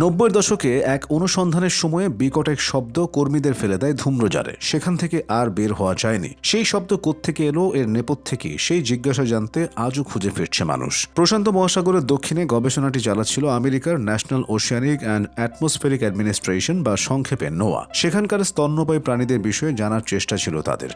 90 দশকে এক অনুসন্ধানের সময়ে বিকট এক শব্দ কর্মীদের ফেলে দেয় ধূম্রজারে। সেখান থেকে আর বের হওয়া যায়নি। সেই শব্দ কোত্থেকে এলো, এর নেপথ্যে কি, সেই জিজ্ঞাসা জানতে আজও খুঁজে ফিরছে মানুষ। প্রশান্ত মহাসাগরের দক্ষিণে গবেষণাটি চালাচ্ছিল আমেরিকার national oceanic and atmospheric administration বা সংক্ষেপে নোয়া। সেখানকার স্তন্যপায়ী প্রাণীদের বিষয়ে জানার চেষ্টা ছিল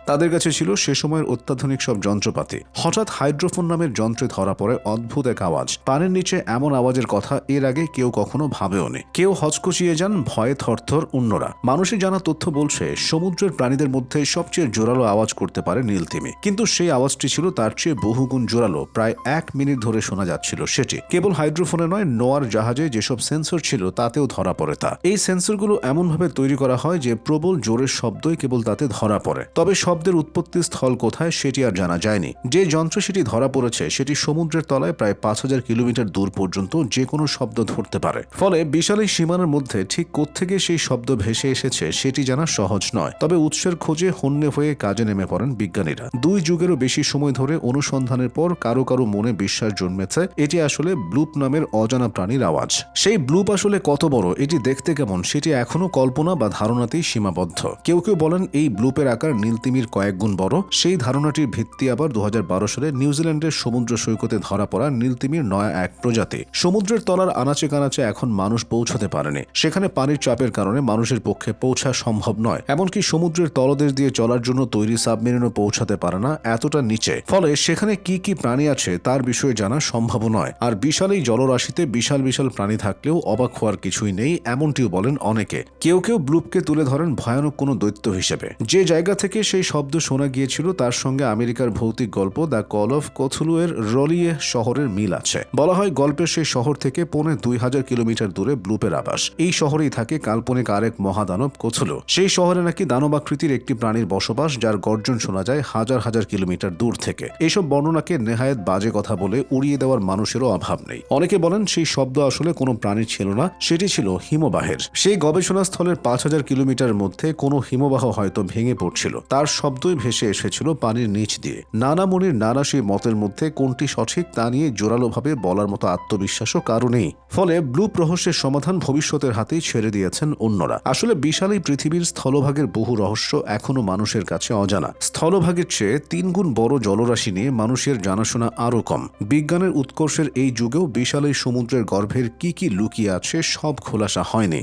তাদের কাছে ছিল সে সময়ের অত্যাধুনিক সব যন্ত্রপাতি। হঠাৎ হাইড্রোফোন নামের যন্ত্রে ধরা পড়ে অদ্ভুত এক আওয়াজ। পানির নিচে এমন আওয়াজের কথা এর আগে কেউ কখনো ভাবেওনি। কেউ হচকুচিয়ে যান, ভয়ে থরথর অন্যরা। মানুষের জানা তথ্য বলছে সমুদ্রের প্রাণীদের মধ্যে সবচেয়ে জোরালো আওয়াজ করতে পারে নীলতিমি। কিন্তু সেই আওয়াজটি ছিল তার চেয়ে বহুগুণ জোরালো। প্রায় 1 মিনিট ধরে শোনা যাচ্ছিল সেটি। কেবল হাইড্রোফোনে নয়, নোয়ার জাহাজে যেসব সেন্সর ছিল তাতেও ধরা পড়ে তা। এই সেন্সরগুলো এমনভাবে তৈরি করা হয় যে প্রবল জোরের শব্দই কেবল তাতে ধরা পড়ে। তবে শব্দের উৎপত্তি স্থল কোথায় সেটি আর জানা যায়নি। যে যন্ত্রে সেটি ধরা পড়েছে সেটি সমুদ্রের তলায় প্রায় 5000 কিলোমিটার দূর পর্যন্ত যে কোনো শব্দ ধরতে পারে। ফলে বিশাল এই সীমানার মধ্যে ঠিক কোত্থেকে সেই শব্দ ভেসে এসেছে সেটি জানা সহজ নয়। তবে উৎসের খোঁজে হন্যে হয়ে কাজে নেমে পড়েন বিজ্ঞানীরা। 2 যুগেরও বেশি সময় ধরে অনুসন্ধানের পর কারো কারো মনে বিশ্বাস জন্মেছে এটি আসলে ব্লুপ নামের অজানা প্রাণীর আওয়াজ। সেই ব্লুপ আসলে কত বড়, এটি দেখতে কেমন, সেটি এখনো কল্পনা বা ধারণাতেই সীমাবদ্ধ। কেউ কেউ বলেন এই ব্লুপের আকার নীলতিমির কয়েক গুণ বড়। সেই ধারণাটির ভিত্তি আবার 2012 সালে নিউজিল্যান্ডের সমুদ্র সৈকতে ধরা পড়া নীলতিমির নয়া এক প্রজাতি। সমুদ্রের তলার আনাচে কানাচে এখন মানুষ পৌঁছতে পারেনি। সেখানে পানির চাপের কারণে মানুষের পক্ষে পৌঁছা সম্ভব নয়। এমনকি সমুদ্রের তলদেশ দিয়ে চলার জন্য তৈরি সাবমেরিনও পৌঁছাতে পারে না এতটা নিচে। ফলে সেখানে কি কি প্রাণী আছে তার বিষয়ে জানা সম্ভব নয়। আর বিশাল এই জলরাশিতে বিশাল বিশাল প্রাণী থাকলেও অবাক হওয়ার কিছুই নেই, এমনটিও বলেন অনেকে। কেউ কেউ ব্লুপকে তুলে ধরেন ভয়ানক কোনো দৈত্য হিসেবে। যে জায়গা থেকে সেই শব্দ শোনা গিয়েছিল তার সঙ্গে আমেরিকার ভৌতিক গল্প দ্য কল অফ কথুলু এর রলিয়ে শহরের মিল আছে। বলা হয় গল্পের সেই শহর থেকে 2500 কিলোমিটার দূরে ব্লুপের আবাস। এই শহরেই থাকে কাল্পনিক আরেক মহাদানব কথুলু। সেই শহরে নাকি দানবাকৃতির একটি প্রাণীর বসবাস, যার গর্জন শোনা যায় হাজার হাজার কিলোমিটার দূর থেকে। এইসব বর্ণনাকে নেহায়েত বাজে কথা বলে উড়িয়ে দেওয়ার মানুষেরও অভাব নেই। অনেকে বলেন সেই শব্দ আসলে কোনো প্রাণীর ছিল না, সেটি ছিল হিমবাহের। সেই গবেষণা স্থলের 5000 কিলোমিটার মধ্যে কোনো হিমবাহ হয়তো ভেঙে পড়ছিল। তার শব্দই ভেসে এসেছিল পানির নিচ দিয়ে। নানা মুনির নানা সেই মতের মধ্যে কোনটি সঠিক তা নিয়ে জোরালোভাবে বলার মতো আত্মবিশ্বাসও কারো নেই। ফলে ব্লুপ রহস্যের সমাধান ভবিষ্যতের হাতেই ছেড়ে দিয়েছেন অন্যরা। আসলে বিশাল এই পৃথিবীর স্থলভাগের বহু রহস্য এখনো মানুষের কাছে অজানা। স্থলভাগের চেয়ে 3 গুণ বড় জলরাশি নিয়ে মানুষের জানাশোনা আরও কম। বিজ্ঞানের উৎকর্ষের এই যুগেও বিশাল এই সমুদ্রের গর্ভের কি কি লুকিয়ে আছে সব খোলাসা হয়নি।